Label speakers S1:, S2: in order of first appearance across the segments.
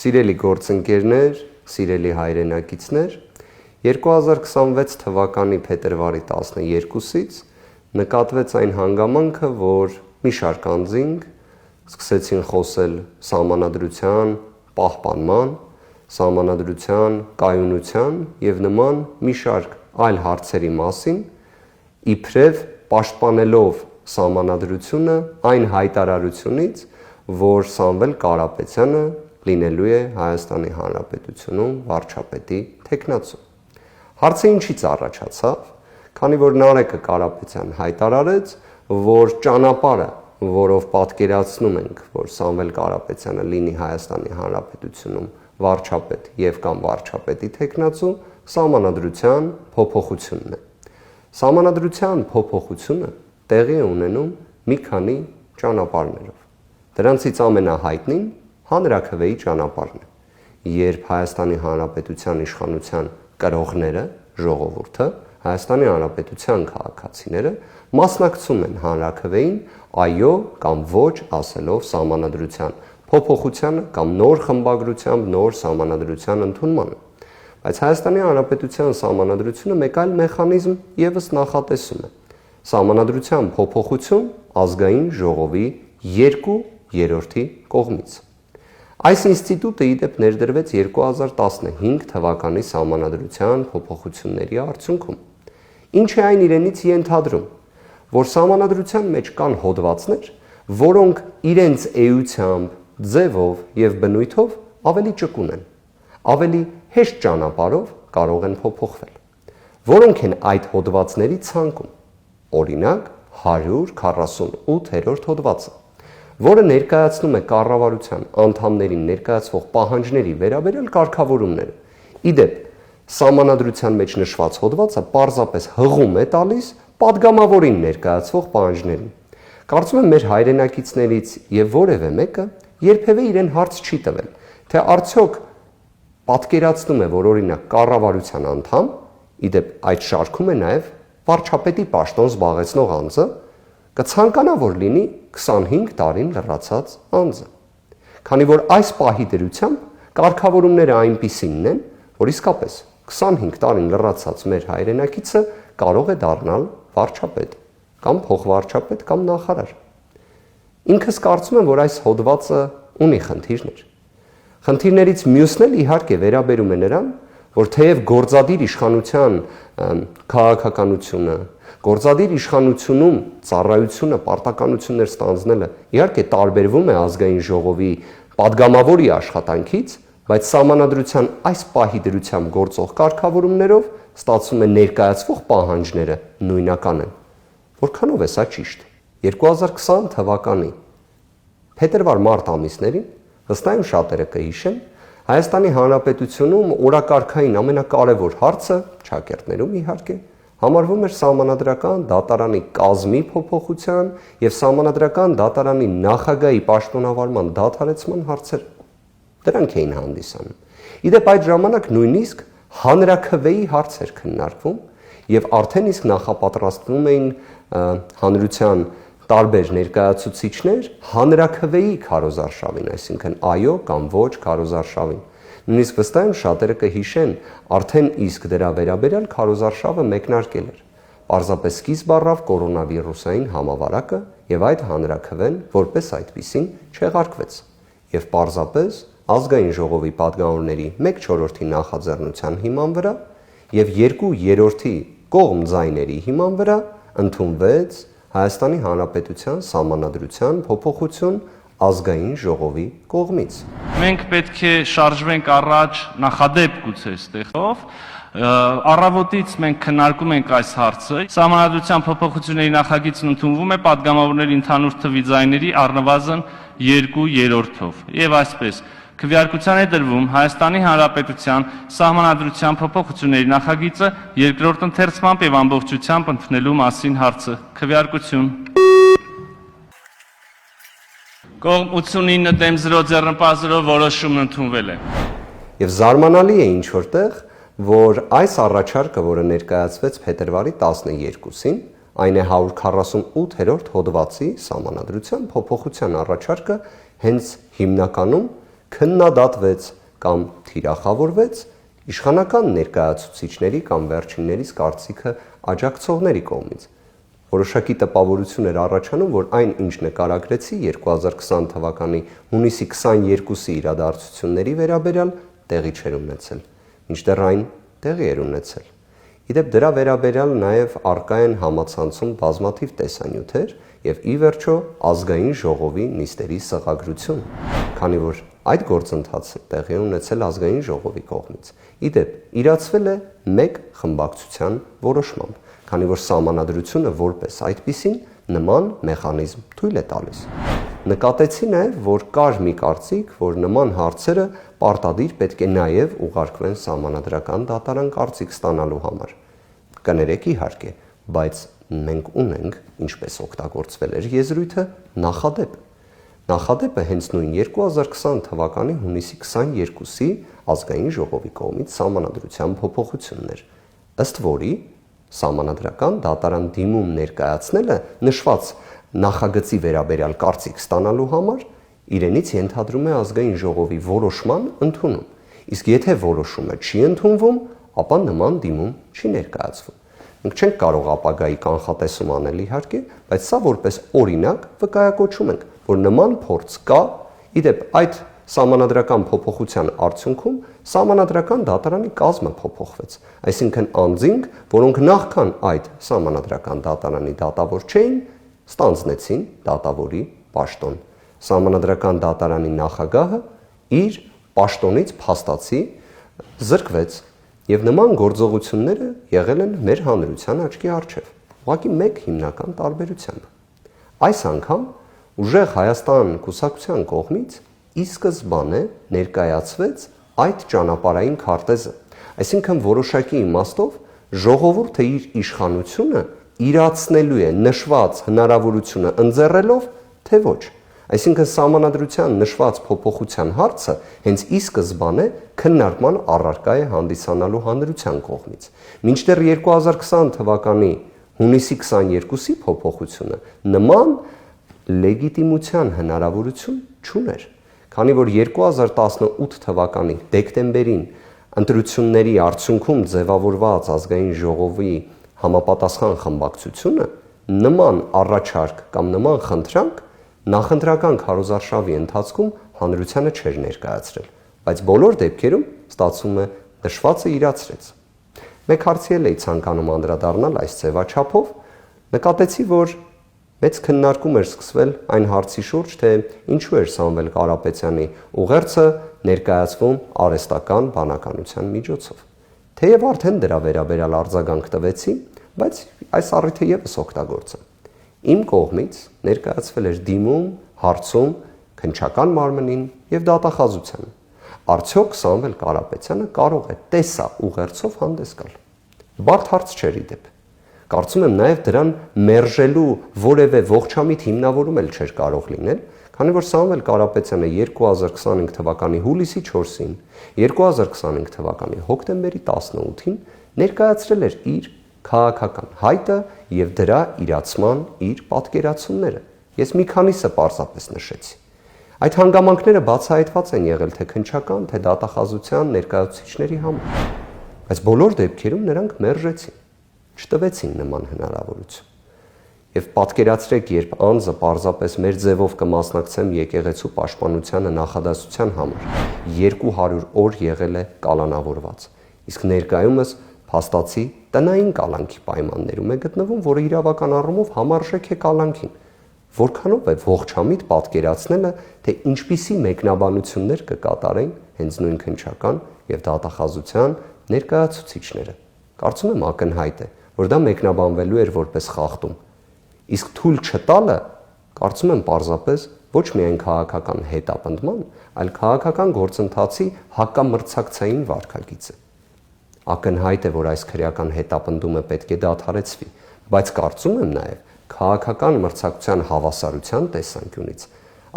S1: Սիրելի գործընկերներ, սիրելի հայրենակիցներ, 2026 թվականի փետրվարի 12-ից նկատվեց այն հանգամանքը, որ մի շարք անձինք սկսեցին խոսել սահմանադրության պահպանման, սահմանադրության կայունության եւ նման մի շարք այլ հարցերի մասին, իբրև պաշտպանելով սահմանադրությունը այն հայտարարությունից, որ Սամվել Կարապետյանը լինելու է Հայաստանի Հանրապետությունում վարչապետի թեկնածու։ Հարցը ինչից առաջացավ, քանի որ Նարեկը Կարապետյան հայտարարեց, որ ճանապարհը, որով պատկերացնում ենք, որ Սամվել Կարապետյանը լինի Հայաստանի Հանրապետությունում վարչապետ եւ կամ վարչապետի թեկնածու, սահմանադրության փոփոխությունն է։ Սահմանադրության փոփոխությունը տեղի է ունենում մի քանի ճանապարհներով։ Դրանցից ամենահայտնին հանրաքվեի ճանապարհն է, երբ Հայաստանի Հանրապետության իշխանության կրողները, ժողովուրդը, Հայաստանի Հանրապետության քաղաքացիները մասնակցում են հանրաքվեին այո կամ ոչ ասելով սահմանադրության փոփոխությանը կամ նոր խմբագրությամբ նոր սահմանադրության ընդունմանը։ Բայց Հայաստանի Հանրապետության սահմանադրությունը մեկ այլ մեխանիզմ եւս նախատեսում է։ Սահմանադրության փոփոխություն ազգային ժողովի 2/3 կողմից։ Այս ինստիտուտը իդեպ ներդրվեց 2015 թվականի սահմանադրության փոփոխությունների արդյունքում։ Ինչ է այն իրենից ենթադրում, որ սահմանադրության մեջ կան հոդվածներ, որոնք իրենց էությամբ, ձևով եւ բնույթով ավելի ճկուն են, ավելի հեշտ ճանապարհով կարող են փոփոխվել։ Որոնք են այդ հոդվածների ցանկում։ Օրինակ 148-րդ հոդվածը, որը ներկայացնում է կառավարության անդամներին ներկայացվող պահանջների վերաբերյալ կարգավորումները։ Իդեպ, սահմանադրության մեջ նշված հոդվածը պարզապես հղում է տալիս падգամավորին ներկայացվող պահանջներին։ Կարծում եմ մեր հայրենակիցներից եւ որևէ մեկը երբևէ իրեն հարց չի տվել, թե արդյոք պատկերացնում է, որ օրինակ կառավարության անդամ, իդեպ այդ շարքում է նաեւ վարչապետի պաշտոն զբաղեցնող անձը, կցանկանա, որ լինի 25 տարին լրացած անձը։ Քանի որ այս պահի դրությամբ կարգավորումները այնպիսինն են, որ իսկապես 25 տարին լրացած մեր հայրենակիցը կարող է դառնալ վարչապետ կամ փոխվարչապետ կամ նախարար։ Ինքս կարծում եմ, որ այս հոդվածը ունի խնդիրներ։ Խնդիրներից մյուսն էլ իհարկե վերաբերում է նրան, որ թեև գործադիր իշխանության քաղաքականությունը, գործադիր իշխանությունում ծառայությունը, պարտականություններ ստանձնելը իհարկե տարբերվում է ազգային ժողովի падգամավորի աշխատանքից, բայց սահմանադրության այս պահի դրությամբ գործող կարգավորումներով ստացվում է ներկայացվող պահանջները նույնական են։ Որքանով է սա ճիշտ։ 2020 թվականի փետրվար-մարտ ամիսներին վստահ եմ շատերը կհիշեն, Հայաստանի Հանրապետությունում օրակարգային ամենակարևոր հարցը, ճակերտներում իհարկե, համարվում էր սահմանադրական դատարանի կազմի փոփոխության եւ սահմանադրական դատարանի նախագահի պաշտոնավարման դադարեցման հարցերը։ Դրանք էին հանդիսանում։ Իդեպ այդ ժամանակ նույնիսկ հանրաքվեի հարցեր քննարկվում եւ արդեն իսկ նախապատրաստվում էին հանրության տարբեր ներկայացուցիչներ հանրաքվեի քարոզարշավին, այսինքն այո կամ ոչ քարոզարշավին։ Նույնիսկ վստահ եմ շատերը կհիշեն, արդեն իսկ դրա վերաբերյալ քարոզարշավը մեկնարկել էր։ Պարզապես սկիզբ առավ կորոնավիրուսային համավարակը եւ այդ հանրաքվեն որպես այդպիսին չեղարկվեց։ Եվ պարզապես ազգային ժողովի падգամավորների 1/4 նախաձեռնության հիման վրա եւ 2/3 կողմ ձայների հիման վրա ընդունվեց Հայաստանի Հանրապետության սահմանադրության փոփոխություն ազգային ժողովի կողմից։
S2: Մենք պետք է շարժվենք առաջ նախադեպ գուցե այստեղով։ Առավոտից մենք քննարկում ենք այս հարցը։ Սահմանադրության փոփոխությունների նախագիծն ընդունվում է падգամավորների ընդհանուր թվի ձայների առնվազն 2/3-ով։ Եվ այսպես քվեարկության է դրվում Հայաստանի Հանրապետության սահմանադրության փոփոխությունների նախագիծը երկրորդ ընթերցմամբ եւ ամբողջությամբ ընդունելու մասին հարցը։ Քվեարկություն։ Կողմ 89 դեմ 0 ձեռնպահ որոշումն ընդունվել է։
S1: Եվ զարմանալի է ինչ որտեղ, որ այս առաջարկը, որը ներկայացվեց փետրվարի 12-ին, այն է 148-րդ հոդվածի սահմանադրության փոփոխության առաջարկը, հենց հիմնականում քննադատվեց կամ թիրախավորվեց իշխանական ներկայացուցիչների կամ վերջիններիս կարծիքը աջակցողների կողմից։ Որոշակի տպավորություն էր առաջանում, որ այն, ինչ նկարագրեցի 2020 թվականի հունիսի 22-ի իրադարձությունների վերաբերյալ տեղի չէր ունեցել, մինչդեռ այն տեղի էր ունեցել։ Իդեպ դրա վերաբերյալ նաև առկա են համացանցում բազմաթիվ տեսանյութեր եւ ի վերջո ազգային ժողովի նիստերի սղագրություն, քանի որ այդ գործընթացը տեղի ունեցել ազգային ժողովի կողմից։ Իդեպ իրացվել է մեկ խմբակցության որոշմամբ, քանի որ սահմանադրությունը որպես այդպիսին նման մեխանիզմ թույլ է տալիս։ Նկատեցի նաև, որ կար մի կարծիք, որ նման հարցերը պարտադիր պետք է նաև ուղարկվեն սահմանադրական դատարան կարծիք ստանալու համար։ Կներեք իհարկե, բայց մենք ունենք, ինչպես օգտագործվել էր եզրույթը, նախադեպ։ Նախադեպը հենց նույն 2020 թվականի հունիսի 22-ի ազգային ժողովի կողմից սահմանադրության փոփոխությունն էր, ըստ որի սահմանադրական դատարան դիմում ներկայացնելը նշված նախագծի վերաբերյալ կարծիք ստանալու համար իրենից ենթադրում է ազգային ժողովի որոշման ընդունում, իսկ եթե որոշումը չի ընդունվում, ապա նման դիմում չի ներկայացվում։ Մենք չենք կարող ապագայի կանխատեսում անել իհարկե, բայց սա որպես օրինակ վկայակոչում ենք, որ նման փորձ կա, իդեպ այդ սահմանադրական փոփոխության արդյունքում սահմանադրական դատարանի կազմը փոփոխվեց, այսինքն անձինք, որոնք նախքան այդ սահմանադրական դատարանի դատավոր չէին, ստանձնեցին դատավորի պաշտոն։ Սահմանադրական դատարանի նախագահը իր պաշտոնից փաստացի զրկվեց, եւ նման գործողությունները եղել են մեր հանրության աչքի առջև, ուղղակի մեկ հիմնական տարբերությամբ։ Այս անգամ ուժեղ Հայաստան կուսակցության կողմից ի սկզբանե ներկայացվեց այդ ճանապարհային քարտեզը, այսինքն որոշակի իմաստով ժողովուրդը իր իշխանությունը իրացնելու է նշված հնարավորությունը ընձեռելով, թե ոչ։ Այսինքն սահմանադրության նշված փոփոխության հարցը հենց ի սկզբանե քննարկման առարկա է հանդիսանալու հանրության կողմից։ Մինչդեռ 2020 թվականի հունիսի 22-ի փոփոխությունը նման լեգիտիմության հնարավորություն չուներ, քանի որ 2018 թվականի դեկտեմբերին ընտրությունների արդյունքում ձևավորված ազգային ժողովի համապատասխան խմբակցությունը նման առաջարկ կամ նման խնդրանք նախընտրական քարոզարշավի ընթացքում հանրությանը չէր ներկայացրել, բայց բոլոր դեպքերում ստացվում է նշվածը իրացրեց։ Մեկ հարցի էլ էի ցանկանում անդրադառնալ այս ձևաչափով, նկատեցի, որ մեծ քննարկում էր սկսվել այն հարցի շուրջ, թե ինչու էր Սամվել Կարապետյանի ուղերձը ներկայացվում արհեստական բանականության միջոցով։ Թեև արդեն դրա վերաբերյալ արձագանք տվեցի, բայց այս առիթը եւս օգտագործեմ։ Իմ կողմից ներկայացվել էր դիմում, հարցում քննչական մարմնին եւ դատախազությանը։ Արդյոք Սամվել Կարապետյանը կարող է տեսա ուղերձով հանդես գալ։ Բարդ հարց չէր իդեպ։ Կարծում եմ նաեւ դրան մերժելու որևէ ողջամիտ հիմնավորում էլ չէր կարող լինել, քանի որ Սամվել Կարապետյանը 2025 թվականի հուլիսի 4-ին, 2025 թվականի հոկտեմբերի 18-ին ներկայացրել էր իր քաղաքական հայտը եւ դրա իրացման իր պատկերացումները։ Ես մի քանիսը պարզապես նշեցի։ Այդ հանգամանքները բացահայտված են եղել թե քննչական, թե դատախազության ներկայացուցիչների համար, բայց բոլոր դեպքերում նրանք մերժեցին, չտվեցին նման հնարավորություն։ Եվ պատկերացրեք, երբ անձը պարզապես մեր ձևով կմասնակցեմ եկեղեցու պաշտպանությանը նախադասության համար, 200 օր եղել է կալանավորված, իսկ ներկայումս փաստացի տնային կալանքի պայմաններում է գտնվում, որը իրավական առումով համարժեք է կալանքին։ Որքանով է ողջամիտ պատկերացնելը, թե ինչպիսի մեկնաբանություններ կկատարեն հենց նույն քննչական եւ դատախազության ներկայացուցիչները։ Կարծում եմ ակնհայտ է, որ դա մեկնաբանվելու էր որպես խախտում։ Իսկ թույլ չտալը, կարծում եմ պարզապես ոչ միայն քաղաքական հետապնդման, այլ քաղաքական գործընթացի հակամրցակցային վարքագիծ է։ Ակնհայտ է, որ այս քրեական հետապնդումը պետք է դադարեցվի, բայց կարծում եմ նաև քաղաքական մրցակցության հավասարության տեսանկյունից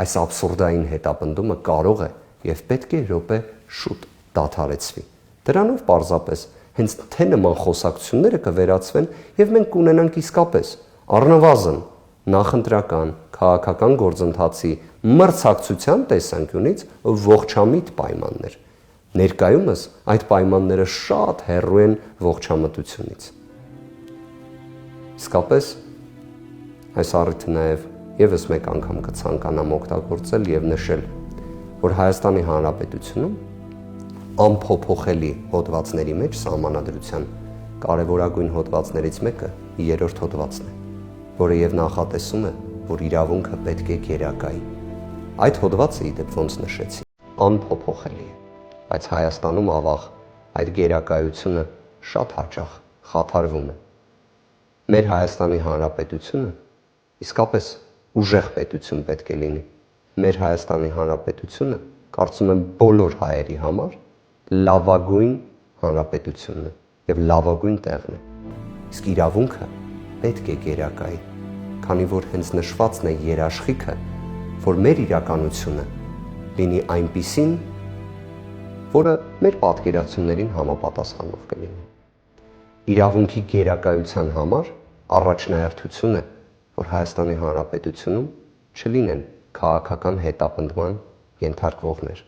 S1: այս աբսուրդային հետապնդումը կարող է եւ պետք է րոպե շուտ դադարեցվի։ Դրանով պարզապես հենց թե նման խոսակցությունները կվերացվեն եւ մենք կունենանք իսկապես առնվազն նախընտրական քաղաքական գործընթացի մրցակցության տեսանկյունից ողջամիտ պայմաններ։ Ներկայումս այդ պայմանները շատ հեռու են ողջամտությունից։ Իսկապես, այս առիթը նաև եւս մեկ անգամ կցանկանամ օգտագործել եւ նշել, որ Հայաստանի Հանրապետությունում անփոփոխելի հոդվածների մեջ սահմանադրության կարևորագույն հոդվածներից մեկը 3-րդ հոդվածն է, որը եւ նախատեսում է, որ իրավունքը պետք է գերակայի։ Այդ հոդվածը ի դեպ ոնց նշեցի, անփոփոխելի է, բայց Հայաստանում ավաղ այդ գերակայությունը շատ հաճախ խաթարվում է։ Մեր Հայաստանի Հանրապետությունը իսկապես ուժեղ պետություն պետք է լինի։ Մեր Հայաստանի Հանրապետությունը, կարծում եմ, բոլոր հայերի համար լավագույն հանրապետությունն է եւ լավագույն տեղն է։ Իսկ իրավունքը պետք է գերակայի, քանի որ հենց նշվածն է երաշխիքը, որ մեր իրականությունը լինի այնպիսին, որը մեր պատկերացումներին համապատասխանող կլինի։ Իրավունքի գերակայության համար առաջնահերթություն է, որ Հայաստանի Հանրապետությունում չլինեն քաղաքական հետապնդման ենթարկվողներ,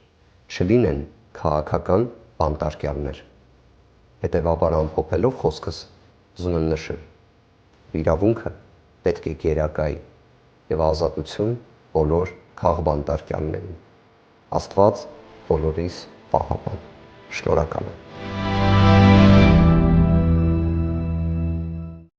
S1: չլինեն քաղաքական բանտարկյալներ։ Հետևաբար ամփոփելով խոսքս ուզում եմ նշել, իրավունքը պետք է գերակայի եւ ազատություն բոլոր քաղբանտարկյալներին։ Աստված բոլորիս պահապան։ Շնորհակալ եմ։